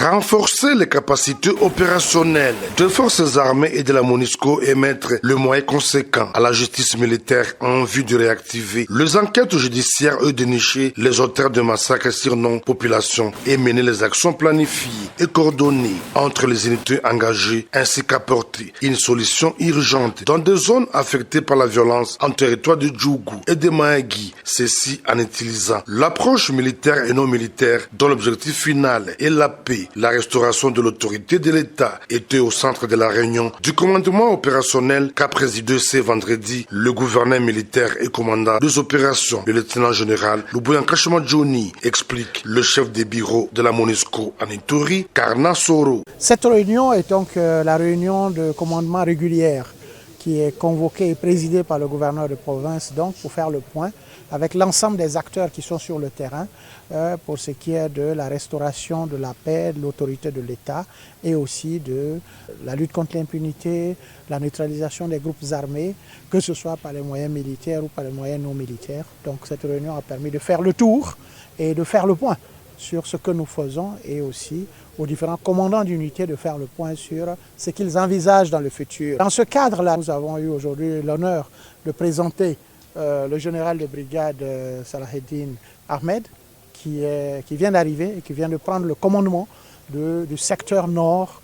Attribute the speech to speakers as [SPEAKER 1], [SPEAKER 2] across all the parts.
[SPEAKER 1] Renforcer les capacités opérationnelles des forces armées et de la MONUSCO et mettre le moyen conséquent à la justice militaire en vue de réactiver les enquêtes judiciaires et dénicher les auteurs de massacres sur non-population et mener les actions planifiées et coordonnées entre les unités engagées ainsi qu'apporter une solution urgente dans des zones affectées par la violence en territoire de Djougou et de Mahagui, ceci en utilisant l'approche militaire et non militaire dont l'objectif final est la paix. La restauration de l'autorité de l'État était au centre de la réunion du commandement opérationnel qu'a présidé ce vendredi le gouverneur militaire et commandant des opérations, le lieutenant-général Luboyanka Johnny, explique le chef des bureaux de la MONUSCO en Ituri, Karna Soro.
[SPEAKER 2] Cette réunion est donc la réunion de commandement régulière qui est convoquée et présidée par le gouverneur de province donc pour faire le point avec l'ensemble des acteurs qui sont sur le terrain pour ce qui est de la restauration de la paix, de l'autorité de l'État et aussi de la lutte contre l'impunité, la neutralisation des groupes armés, que ce soit par les moyens militaires ou par les moyens non militaires. Donc cette réunion a permis de faire le tour et de faire le point sur ce que nous faisons et aussi aux différents commandants d'unité de faire le point sur ce qu'ils envisagent dans le futur. Dans ce cadre-là, nous avons eu aujourd'hui l'honneur de présenter le général de brigade Salaheddin Ahmed qui vient d'arriver et qui vient de prendre le commandement du secteur nord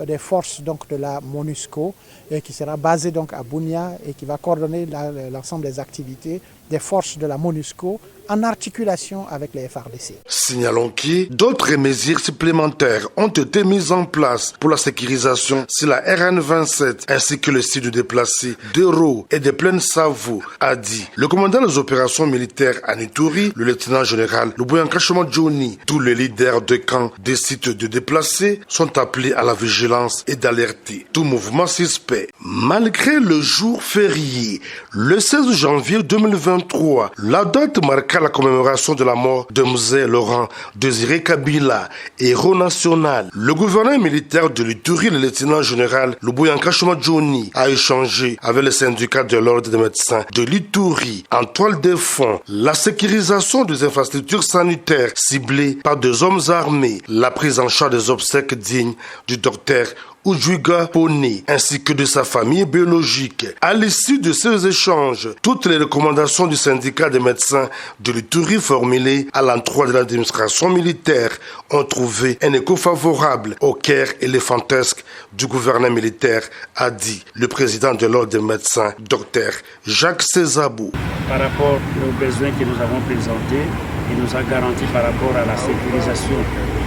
[SPEAKER 2] des forces donc, de la MONUSCO et qui sera basé donc à Bunia et qui va coordonner l'ensemble des activités des forces de la MONUSCO en articulation avec les FARDC.
[SPEAKER 1] Signalons que d'autres mesures supplémentaires ont été mises en place pour la sécurisation sur la RN27 ainsi que le site de déplacés d'Hérault et de Plaine Savo, a dit le commandant des opérations militaires à Ituri, le lieutenant-général Luboyanka Johnny. Tous les leaders de camps des sites de déplacés sont appelés à la vigilance et d'alerter tout mouvement suspect. Malgré le jour férié, le 16 janvier 2023, la date marqua la commémoration de la mort de Mzee Laurent Désiré Kabila, héros national. Le gouverneur militaire de l'Ituri, le lieutenant-général Luboyanka Johnny, a échangé avec le syndicat de l'ordre des médecins de l'Ituri en toile de fond la sécurisation des infrastructures sanitaires ciblées par des hommes armés, la prise en charge des obsèques dignes du docteur Ujwiga Poni ainsi que de sa famille biologique. À l'issue de ces échanges, toutes les recommandations du syndicat des médecins de l'Ituri formulées à l'endroit de l'administration militaire ont trouvé un écho favorable au cœur éléphantesque du gouvernement militaire, a dit le président de l'ordre des médecins, Dr Jacques Césabou.
[SPEAKER 3] Par rapport aux besoins que nous avons présentés, il nous a garanti par rapport à la sécurisation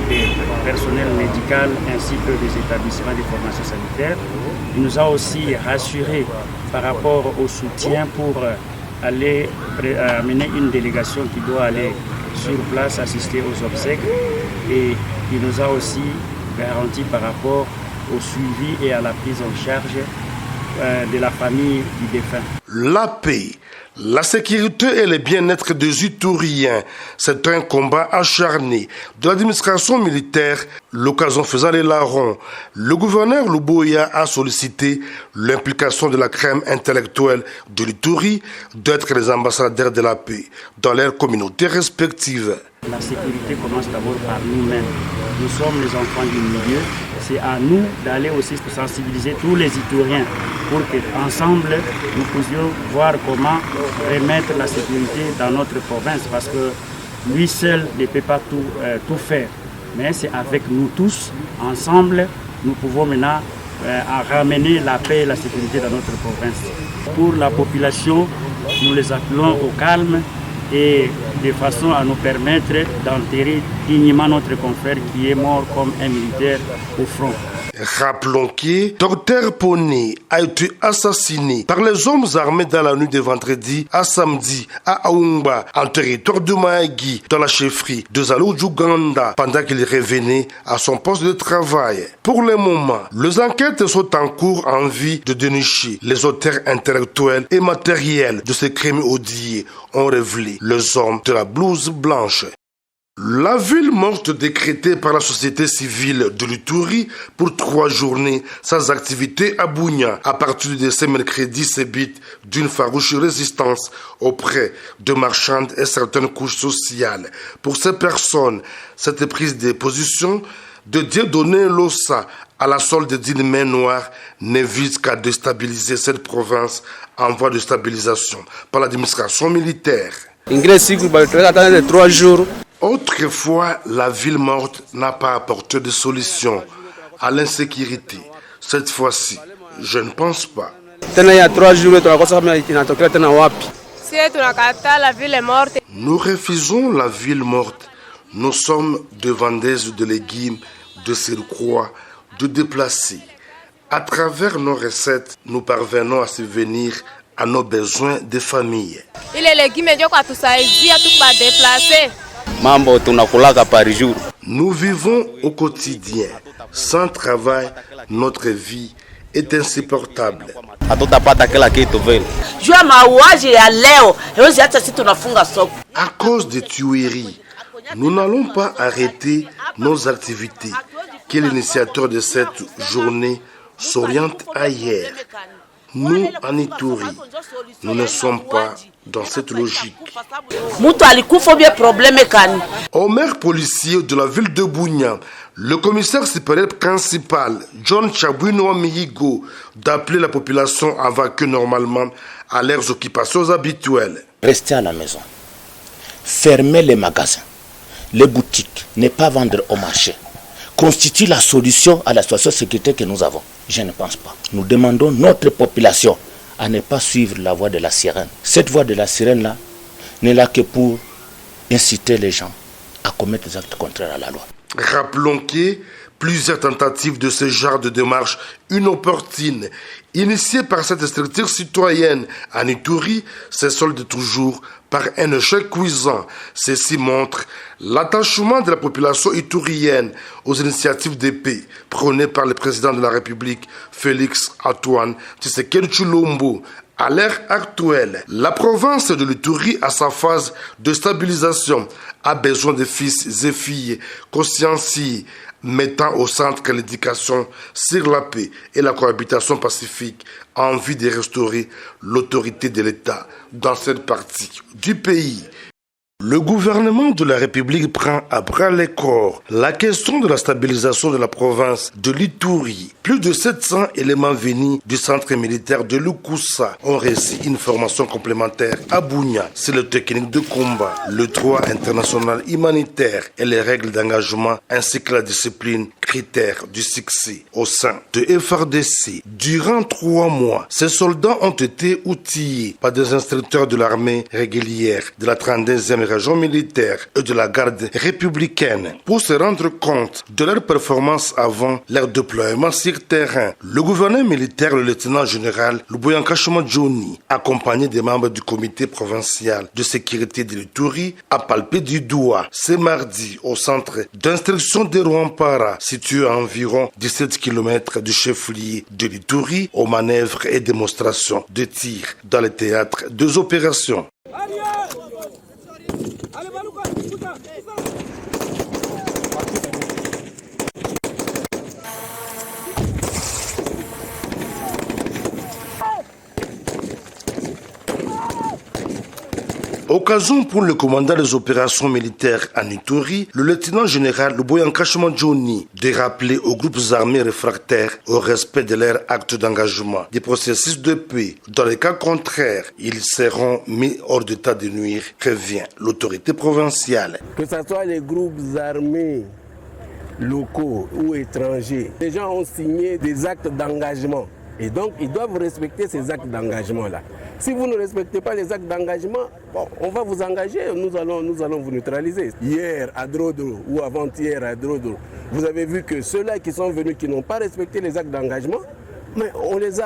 [SPEAKER 3] des personnels médical ainsi que des établissements de formation sanitaire. Il nous a aussi rassuré par rapport au soutien pour aller amener une délégation qui doit aller sur place assister aux obsèques et il nous a aussi garanti par rapport au suivi et à la prise en charge de la famille du défunt.
[SPEAKER 1] La paix, la sécurité et le bien-être des Ituriens, c'est un combat acharné de l'administration militaire. L'occasion faisant les larrons, le gouverneur Luboya a sollicité l'implication de la crème intellectuelle de l'Ituri d'être les ambassadeurs de la paix dans leurs communautés respectives.
[SPEAKER 3] La sécurité commence d'abord par nous-mêmes. Nous sommes les enfants du milieu. C'est à nous d'aller aussi sensibiliser tous les Ituriens pour qu'ensemble nous puissions voir comment remettre la sécurité dans notre province parce que lui seul ne peut pas tout faire. Mais c'est avec nous tous, ensemble, nous pouvons maintenant ramener la paix et la sécurité dans notre province. Pour la population, nous les appelons au calme et de façon à nous permettre d'enterrer dignement notre confrère qui est mort comme un militaire au front.
[SPEAKER 1] Rappelons que Dr Poni a été assassiné par les hommes armés dans la nuit de vendredi à samedi à Aoumba, en territoire de Mahagui, dans la chefferie de Zalou Djouganda, pendant qu'il revenait à son poste de travail. Pour le moment, les enquêtes sont en cours en vue de dénicher les auteurs intellectuels et matériels de ces crimes odieux, ont révélé les hommes de la blouse blanche. La ville morte décrétée par la société civile de l'Ituri pour 3 journées sans activité à Bunia à partir de ce mercredi s'ébite d'une farouche résistance auprès de marchands et certaines couches sociales. Pour ces personnes, cette prise de position de Dieudonné Lossa à la solde d'une main noire ne vise qu'à déstabiliser cette province en voie de stabilisation par l'administration militaire.
[SPEAKER 4] De 3 jours.
[SPEAKER 1] Autrefois, la ville morte n'a pas apporté de solution à l'insécurité. Cette fois-ci, je ne pense pas.
[SPEAKER 5] La ville est morte.
[SPEAKER 1] Nous refusons la ville morte. Nous sommes des vendeuses de légumes, de surcroît, de déplacés. À travers nos recettes, nous parvenons à subvenir à nos besoins de famille. Nous vivons au quotidien. Sans travail, notre vie est insupportable. À cause des tueries, nous n'allons pas arrêter nos activités. Que l'initiateur de cette journée s'oriente ailleurs. Nous, en Ituri, nous ne sommes pas dans cette logique. Au maire policier de la ville de Bunia, le commissaire supérieur principal, John Chabwino Mihigo, d'appeler la population à vaquer normalement à leurs occupations habituelles.
[SPEAKER 6] Restez à la maison. Fermez les magasins, les boutiques, ne pas vendre au marché. Constitue la solution à la situation de sécurité que nous avons? Je ne pense pas. Nous demandons notre population à ne pas suivre la voie de la sirène. Cette voie de la sirène-là n'est là que pour inciter les gens à commettre des actes contraires à la loi.
[SPEAKER 1] Rappelons que plusieurs tentatives de ce genre de démarche inopportune, initiées par cette structure citoyenne en Ituri, se soldent toujours par un échec cuisant. Ceci montre l'attachement de la population iturienne aux initiatives de paix prônées par le président de la République, Félix Antoine Tshisekedi Tshilombo. À l'ère actuelle, la province de l'Ituri, à sa phase de stabilisation, a besoin de fils et filles consciencieux, mettant au centre l'éducation sur la paix et la cohabitation pacifique en vue de restaurer l'autorité de l'État dans cette partie du pays. Le gouvernement de la République prend à bras le corps la question de la stabilisation de la province de l'Ituri. Plus de 700 éléments venus du centre militaire de Lukusa ont reçu une formation complémentaire à Bunia sur les techniques de combat, le droit international humanitaire et les règles d'engagement ainsi que la discipline critères du succès au sein de FARDC. Durant 3 mois, ces soldats ont été outillés par des instructeurs de l'armée régulière de la 32e région militaire et de la garde républicaine pour se rendre compte de leur performance avant leur déploiement sur terrain. Le gouverneur militaire, le lieutenant général Luboyanka Johnny, accompagné des membres du comité provincial de sécurité de l'Ituri, a palpé du doigt ce mardi au centre d'instruction de Rwampara, situé à environ 17 km du chef-lieu de l'Ituri, aux manœuvres et démonstrations de tir dans le théâtre des opérations. Occasion pour le commandant des opérations militaires en Ituri, le lieutenant général Luboyanka Johnny, de rappeler aux groupes armés réfractaires au respect de leur acte d'engagement des processus de paix. Dans les cas contraires, ils seront mis hors d'état de nuire, prévient l'autorité provinciale.
[SPEAKER 7] Que ce soit les groupes armés locaux ou étrangers, les gens ont signé des actes d'engagement. Et donc, ils doivent respecter ces actes d'engagement-là. Si vous ne respectez pas les actes d'engagement, bon, on va vous engager, nous allons vous neutraliser. Hier à Drodro ou avant-hier à Drodro, vous avez vu que ceux-là qui sont venus, qui n'ont pas respecté les actes d'engagement, mais on les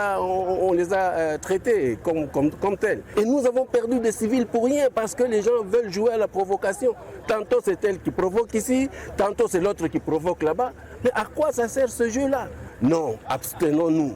[SPEAKER 7] a traités comme tels. Et nous avons perdu des civils pour rien parce que les gens veulent jouer à la provocation. Tantôt c'est elle qui provoque ici, tantôt c'est l'autre qui provoque là-bas. Mais à quoi ça sert ce jeu-là? Non, abstenons-nous.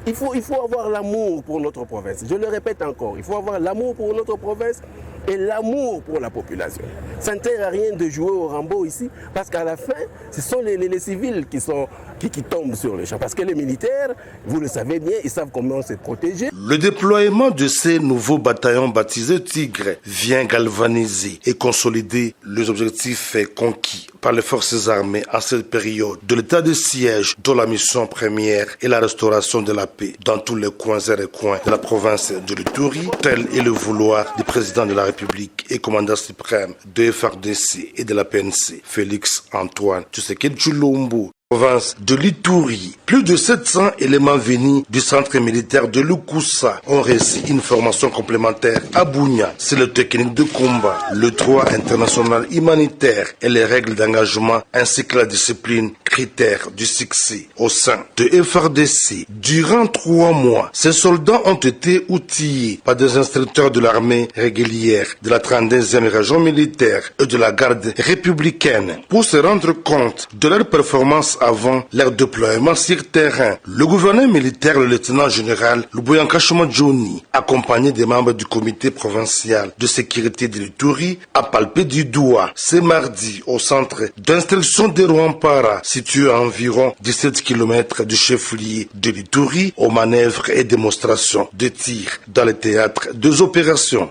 [SPEAKER 7] Il faut avoir l'amour pour notre province. Je le répète encore, il faut avoir l'amour pour notre province et l'amour pour la population. Ça ne sert à rien de jouer au Rambo ici, parce qu'à la fin, ce sont les civils qui tombent sur le champ. Parce que les militaires, vous le savez bien, ils savent comment se protéger.
[SPEAKER 1] Le déploiement de ces nouveaux bataillons baptisés Tigre vient galvaniser et consolider les objectifs conquis par les forces armées en cette période de l'état de siège, dont la mission première est la restauration de la paix dans tous les coins et recoins de la province de l'Ituri, tel est le vouloir du président de la République et commandant suprême de FARDC et de la PNC, Félix Antoine Tshisekedi Tshilombo. Province de l'Ituri. Plus de 700 éléments venus du centre militaire de Lukusa ont reçu une formation complémentaire à Bunia. C'est le technique de combat, le droit international humanitaire et les règles d'engagement ainsi que la discipline, critères du succès au sein de FARDC. Durant 3 mois, ces soldats ont été outillés par des instructeurs de l'armée régulière, de la 32e région militaire et de la garde républicaine pour se rendre compte de leur performance avant leur déploiement sur terrain. Le gouverneur militaire, le lieutenant général Luboya Nkashama Johnny, accompagné des membres du comité provincial de sécurité de l'Ituri, a palpé du doigt ce mardi au centre d'instruction de Rwampara, situé à environ 17 km du chef-lieu de l'Ituri, aux manœuvres et démonstrations de tir dans le théâtre des opérations.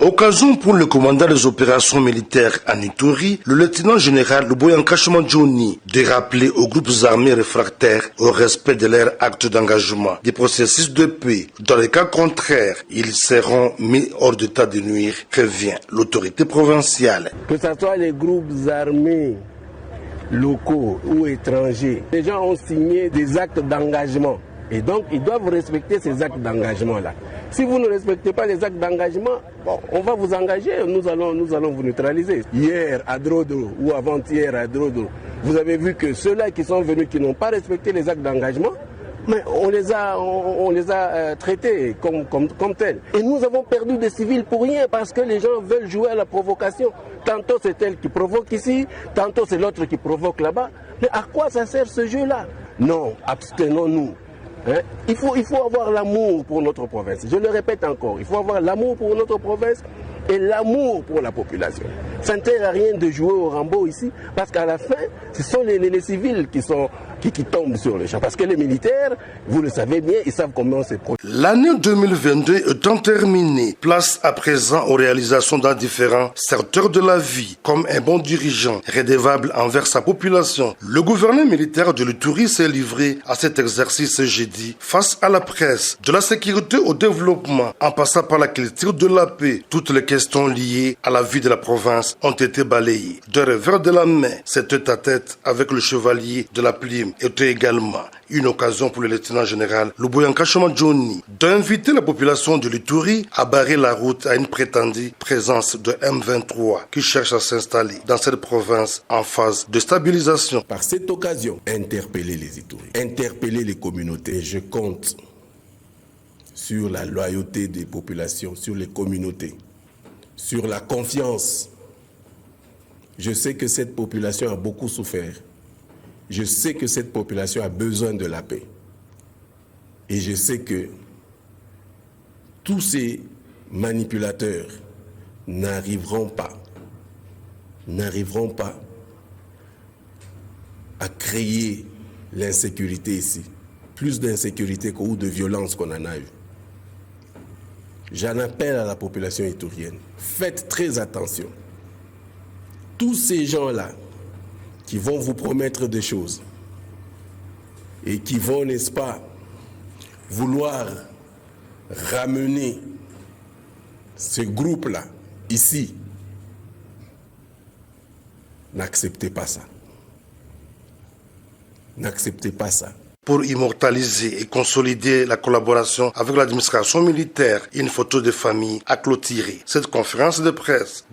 [SPEAKER 1] Occasion pour le commandant des opérations militaires en Ituri, le lieutenant général Luboya Nkashama Johnny, de rappeler aux groupes armés réfractaires au respect de leurs actes d'engagement des processus de paix. Dans les cas contraires, ils seront mis hors d'état de nuire, prévient l'autorité provinciale.
[SPEAKER 7] Que ce soit les groupes armés locaux ou étrangers, les gens ont signé des actes d'engagement. Et donc, ils doivent respecter ces actes d'engagement-là. Si vous ne respectez pas les actes d'engagement, bon, on va vous engager, nous allons vous neutraliser. Hier à Drodro ou avant-hier à Drodro, vous avez vu que ceux-là qui sont venus, qui n'ont pas respecté les actes d'engagement, mais on les a traités comme tels. Et nous avons perdu des civils pour rien parce que les gens veulent jouer à la provocation. Tantôt c'est elle qui provoque ici, tantôt c'est l'autre qui provoque là-bas. Mais à quoi ça sert ce jeu-là? Non, abstenons-nous. Hein? Il faut avoir l'amour pour notre province. Je le répète encore, il faut avoir l'amour pour notre province et l'amour pour la population. Ça ne sert à rien de jouer au Rambo ici, parce qu'à la fin, ce sont les civils qui tombent sur le champ. Parce que les militaires, vous le savez bien, ils savent comment se protéger.
[SPEAKER 1] L'année 2022 étant terminée, place à présent aux réalisations dans différents secteurs de la vie, comme un bon dirigeant redevable envers sa population. Le gouverneur militaire de l'Ituri s'est livré à cet exercice jeudi face à la presse, de la sécurité au développement, en passant par la culture de la paix. Toutes les questions liées à la vie de la province ont été balayées. De revers de la main, cette tête-à-tête avec le chevalier de la plume était également une occasion pour le lieutenant général Luboya Nkashama Johnny d'inviter la population de l'Ituri à barrer la route à une prétendue présence de M23 qui cherche à s'installer dans cette province en phase de stabilisation.
[SPEAKER 7] Par cette occasion, interpeller les Ituri, interpeller les communautés. Je compte sur la loyauté des populations, sur les communautés, sur la confiance. Je sais que cette population a beaucoup souffert. Je sais que cette population a besoin de la paix. Et je sais que tous ces manipulateurs n'arriveront pas à créer l'insécurité ici. Plus d'insécurité ou de violence qu'on en a eu. J'en appelle à la population iturienne. Faites très attention. Tous ces gens-là qui vont vous promettre des choses et qui vont, n'est-ce pas, vouloir ramener ce groupe-là ici, n'acceptez pas ça. N'acceptez pas ça.
[SPEAKER 1] Pour immortaliser et consolider la collaboration avec l'administration militaire, une photo de famille a clôturé cette conférence de presse.